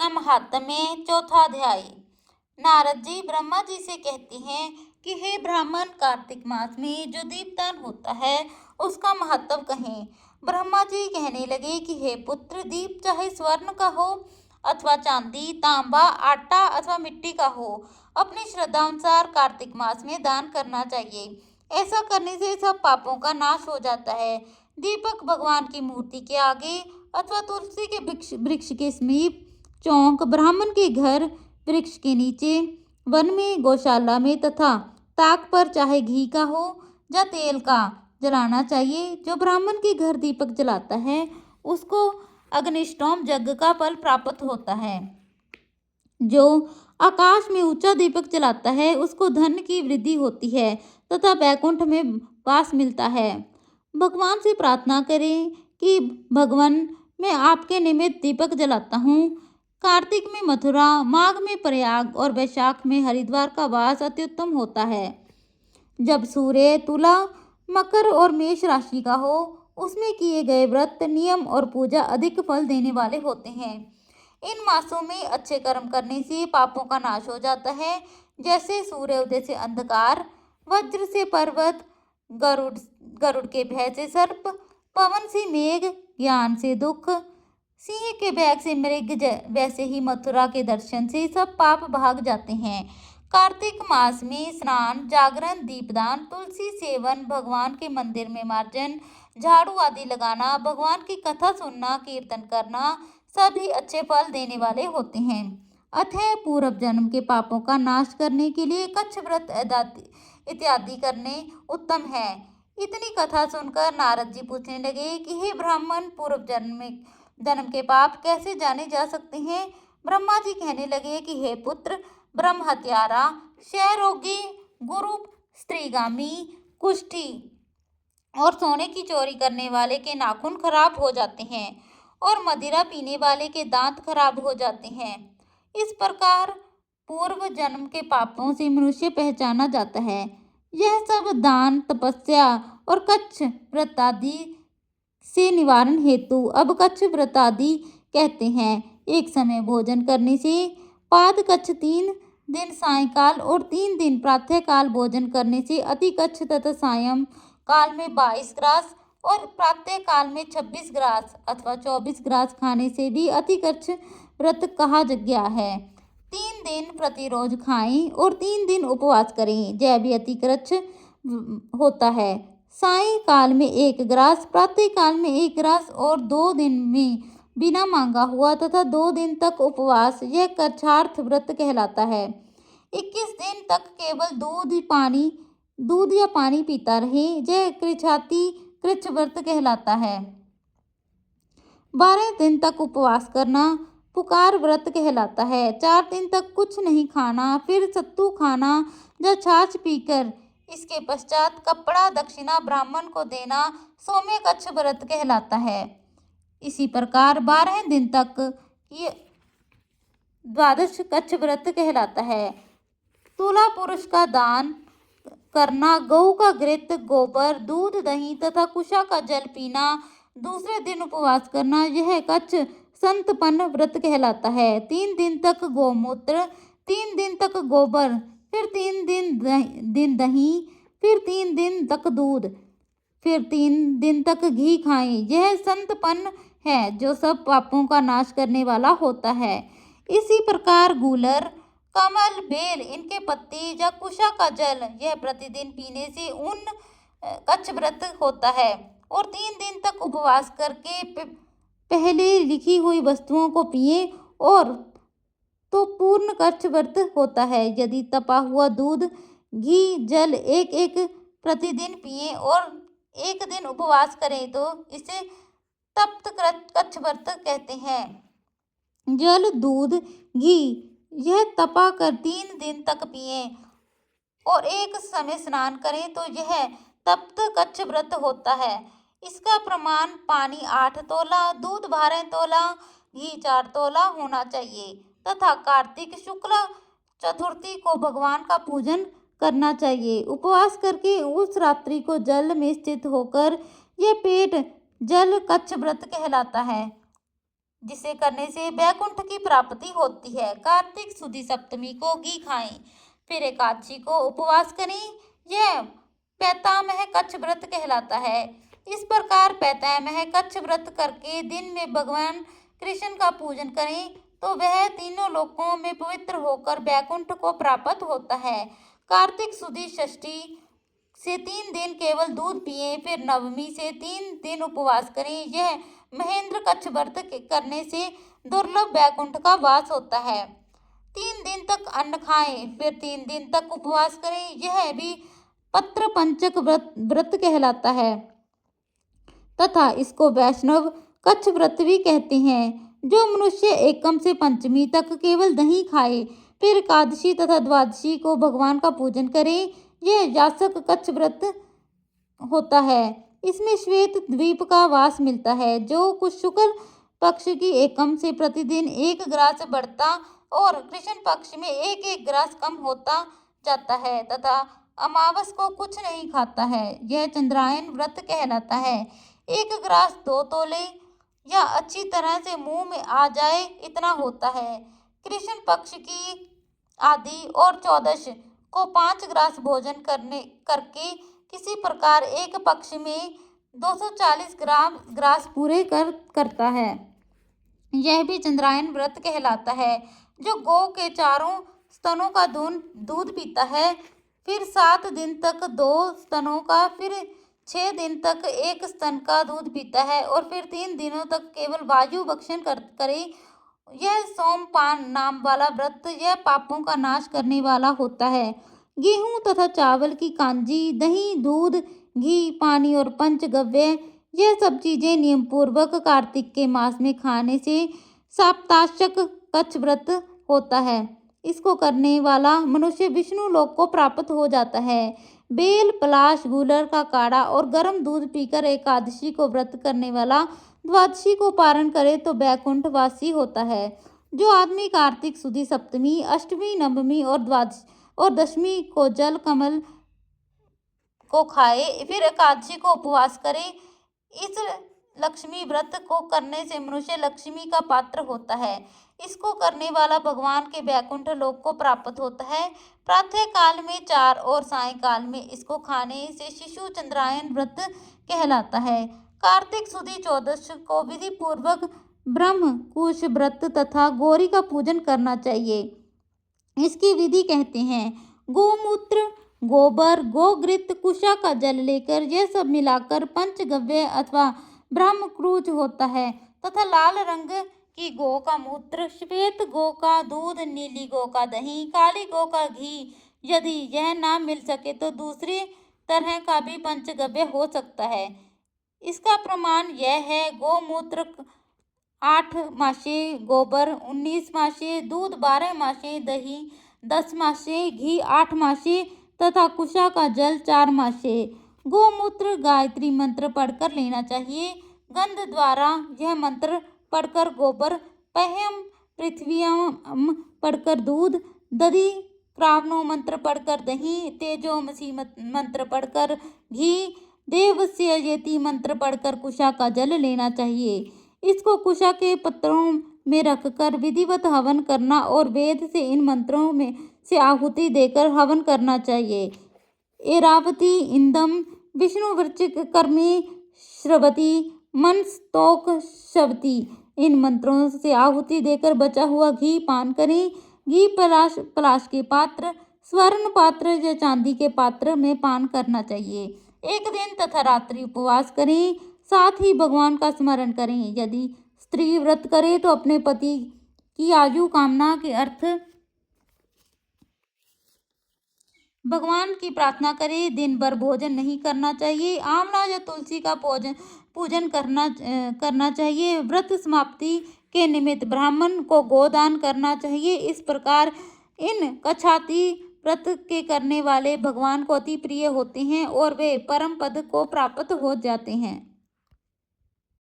इसका महात्म्य। चौथा अध्याय। नारद जी ब्रह्मा जी से कहते हैं कि हे ब्राह्मण, कार्तिक मास में जो दीपदान होता है उसका महत्व कहें। ब्रह्मा जी कहने लगे कि हे पुत्र, दीप चाहे स्वर्ण का हो अथवा चांदी, तांबा, आटा अथवा मिट्टी का हो, अपनी श्रद्धा अनुसार कार्तिक मास में दान करना चाहिए। ऐसा करने से सब पापों का नाश हो जाता है। दीपक भगवान की मूर्ति के आगे अथवा तुलसी के वृक्ष के समीप, चौक, ब्राह्मण के घर, वृक्ष के नीचे, वन में, गौशाला में तथा ताक पर चाहे घी का हो या तेल का जलाना चाहिए। जो ब्राह्मण के घर दीपक जलाता है उसको अग्निष्टोम यज्ञ का फल प्राप्त होता है। जो आकाश में ऊंचा दीपक जलाता है उसको धन की वृद्धि होती है तथा बैकुंठ में वास मिलता है। भगवान से प्रार्थना करें कि भगवान, मैं आपके निमित्त दीपक जलाता हूँ। कार्तिक में मथुरा, माघ में प्रयाग और वैशाख में हरिद्वार का वास अत्युत्तम होता है। जब सूर्य तुला, मकर और मेष राशि का हो, उसमें किए गए व्रत, नियम और पूजा अधिक फल देने वाले होते हैं। इन मासों में अच्छे कर्म करने से पापों का नाश हो जाता है, जैसे सूर्योदय से अंधकार, वज्र से पर्वत, गरुड़ गरुड़ के भय से सर्प, पवन से मेघ, ज्ञान से दुख, सिंह के बैग से मृग, वैसे ही मथुरा के दर्शन से सब पाप भाग जाते हैं। कार्तिक मास में स्नान, जागरण, दीपदान, तुलसी सेवन, भगवान के मंदिर में मार्जन, झाड़ू आदि लगाना, भगवान की कथा सुनना, कीर्तन करना सभी अच्छे फल देने वाले होते हैं। अतः पूर्व जन्म के पापों का नाश करने के लिए कच्छ व्रत इत्यादि करने उत्तम है। इतनी कथा सुनकर नारद जी पूछने लगे कि हे ब्राह्मण, पूर्व जन्म के पाप कैसे जाने जा सकते हैं। ब्रह्मा जी कहने लगे कि हे पुत्र, ब्रह्म हत्यारा, क्षय रोगी, गुरु स्त्रीगामी, कुष्ठी और सोने की चोरी करने वाले के नाखून खराब हो जाते हैं और मदिरा पीने वाले के दांत खराब हो जाते हैं। इस प्रकार पूर्व जन्म के पापों से मनुष्य पहचाना जाता है। यह सब दान, तपस्या और कच्छ व्रत आदि से निवारण हेतु अब कच्छ व्रत आदि कहते हैं। एक समय भोजन करने से, पाद कच्छ 3 दिन सायंकाल और 3 दिन प्रातः काल भोजन करने से, अति कच्छ तथा सायं काल में 22 ग्रास और प्रातः काल में 26 ग्रास अथवा 24 ग्रास खाने से भी अति कच्छ व्रत कहा गया है। 3 दिन प्रतिरोज खाएं और 3 दिन उपवास करें, यह भी अति कच्छ होता है। सायं काल में 1 ग्रास, प्रातः काल में 1 ग्रास और 2 दिन में बिना मांगा हुआ तथा 2 दिन तक उपवास, यह कच्छार्थ व्रत कहलाता है। 21 दिन तक केवल दूध या पानी पीता रहे, यह कृच्छ व्रत कहलाता है। 12 दिन तक उपवास करना पुकार व्रत कहलाता है। 4 दिन तक कुछ नहीं खाना, फिर सत्तू खाना या छाछ पीकर इसके पश्चात कपड़ा दक्षिणा ब्राह्मण को देना सौम्य कच्छ व्रत कहलाता है। इसी प्रकार 12 दिन तक ये द्वादश कच्छ व्रत कहलाता है। तुला पुरुष का दान करना, गऊ का घृत, गोबर, दूध, दही तथा कुशा का जल पीना, दूसरे दिन उपवास करना, यह कच्छ संतपन्न व्रत कहलाता है। 3 दिन तक गोमूत्र, 3 दिन तक गोबर, फिर 3 दिन दही, फिर 3 दिन तक दूध, फिर 3 दिन तक घी खाएं, यह संतपन्न है जो सब पापों का नाश करने वाला होता है। इसी प्रकार गूलर, कमल, बेल, इनके पत्ते या कुशा का जल, यह प्रतिदिन पीने से उन कच्छ व्रत होता है। और 3 दिन तक उपवास करके पहले लिखी हुई वस्तुओं को पिए और तो पूर्ण कच्छ व्रत होता है। यदि तपा हुआ दूध, घी, जल एक प्रतिदिन पिए और 1 दिन उपवास करें तो इसे तप्त कच्छ व्रत कहते हैं। जल, दूध, घी यह तपा कर 3 दिन तक पिए और एक समय स्नान करें तो यह तप्त कच्छ व्रत होता है। इसका प्रमाण पानी 8 तोला, दूध 12 तोला, घी 4 तोला होना चाहिए तथा कार्तिक शुक्ल चतुर्थी को भगवान का पूजन करना चाहिए। उपवास करके उस रात्रि को जल में स्थित होकर यह पेट जल कच्छ व्रत कहलाता है। जिसे करने से वैकुंठ की प्राप्ति होती है। कार्तिक शुद्ध सप्तमी को घी खाएं, फिर एकादशी को उपवास करें। यह पैतामह कच्छ व्रत कहलाता है। इस प्रकार पैतामह कच्छ व्रत करके दिन में भगवान कृष्ण का पूजन करें तो वह तीनों लोकों में पवित्र होकर वैकुंठ को प्राप्त होता है। कार्तिक शुद्ध षष्ठी से 3 दिन केवल दूध पिएं, फिर नवमी से 3 दिन उपवास करें। यह महेंद्र कच्छ व्रत करने से दुर्लभ वैकुंठ का वास होता है। 3 दिन तक अन्न खाएं, फिर 3 दिन तक उपवास करें। यह भी पत्र पंचक व्रत कहलाता है तथा इसको वैष्णव कच्छ व्रत भी कहते हैं। जो मनुष्य एकम से पंचमी तक केवल दही खाए, फिर एकादशी तथा द्वादशी को भगवान का पूजन करे, यह यासक कच्छ व्रत होता है। इसमें श्वेत द्वीप का वास मिलता है, जो कुछ शुक्ल पक्ष की एकम से प्रतिदिन 1 ग्रास बढ़ता और कृष्ण पक्ष में 1-1 ग्रास कम होता जाता है तथा अमावस को कुछ नहीं खाता है। यह चंद्रायन व्रत कहलाता है। 1 ग्रास 2 तोले या अच्छी तरह से मुंह में आ जाए इतना होता है। कृष्ण पक्ष की आदि और चौदश को 5 ग्रास भोजन करके किसी प्रकार एक पक्ष में 240 ग्रास पूरे करता है। यह भी चंद्रायन व्रत कहलाता है। जो गौ के चारों स्तनों का दूध पीता है, फिर 7 दिन तक 2 स्तनों का, फिर 6 दिन तक 1 स्तन का दूध पीता है और फिर 3 दिनों तक केवल वायु भक्षण करे, यह सोमपान नाम वाला व्रत यह पापों का नाश करने वाला होता है। गेहूं तथा चावल की कांजी, दही, दूध, घी, पानी और पंचगव्य, यह सब चीजें नियम पूर्वक कार्तिक के मास में खाने से साप्ताहिक कच्छ व्रत होता है। इसको करने वाला मनुष्य विष्णु लोक को प्राप्त हो जाता है। बेल, पलाश, गूलर का काढ़ा और गर्म दूध पीकर एकादशी को व्रत करने वाला द्वादशी को पारण करे तो वैकुंठ वासी होता है। जो आदमी कार्तिक शुद्ध सप्तमी, अष्टमी, नवमी और दशमी को जल कमल को खाए, फिर एकादशी को उपवास करे, इस लक्ष्मी व्रत को करने से मनुष्य लक्ष्मी का पात्र होता है। इसको करने वाला भगवान के वैकुंठ लोक को प्राप्त होता है। प्रातः काल में 4 और सायंकाल में इसको खाने से शिशु चंद्रायन व्रत कहलाता है। कार्तिक शुद्ध चौदश को विधि पूर्वक ब्रह्म कुश व्रत तथा गौरी का पूजन करना चाहिए। इसकी विधि कहते हैं: गोमूत्र, गोबर, गोघृत, कुशा का जल लेकर यह सब मिलाकर पंचगव्य अथवा ब्रह्मक्रूज होता है तथा लाल रंग की गौ का मूत्र, श्वेत गौ का दूध, नीली गौ का दही, काली गौ का घी, यदि यह ना मिल सके तो दूसरी तरह का भी पंचगव्य हो सकता है। इसका प्रमाण यह है: गोमूत्र 8 मासे, गोबर 19 मासे, दूध 12 मासे, दही 10 मासे, घी 8 मासे तथा कुशा का जल 4 मासे। गोमूत्र गायत्री मंत्र पढ़कर लेना चाहिए। गंध द्वारा यह मंत्र पढ़कर गोबर, पह्यम पृथ्व्याम पढ़कर दूध, दधि क्रावनो मंत्र पढ़कर दही, तेजोमसी मंत्र पढ़कर घी, देवस्य यति मंत्र पढ़कर कुशा का जल लेना चाहिए। इसको कुशा के पत्रों में रखकर विधिवत हवन करना और वेद से इन मंत्रों में से आहुति देकर हवन करना चाहिए। एरावती इंदम विष्णु वृश्चिक कर्मी श्रवती मन स्तोक शवती, इन मंत्रों से आहुति देकर बचा हुआ घी पान करें। घी पलाश के पात्र, स्वर्ण पात्र या चांदी के पात्र में पान करना चाहिए। 1 दिन तथा रात्रि उपवास करें, साथ ही भगवान का स्मरण करें। यदि स्त्री व्रत करे तो अपने पति की आयु कामना के अर्थ भगवान की प्रार्थना करे। दिन भर भोजन नहीं करना चाहिए। आंवला या तुलसी का पूजन करना चाहिए। व्रत समाप्ति के निमित्त ब्राह्मण को गोदान करना चाहिए। इस प्रकार इन कछाती व्रत के करने वाले भगवान को अति प्रिय होते हैं और वे परम पद को प्राप्त हो जाते हैं।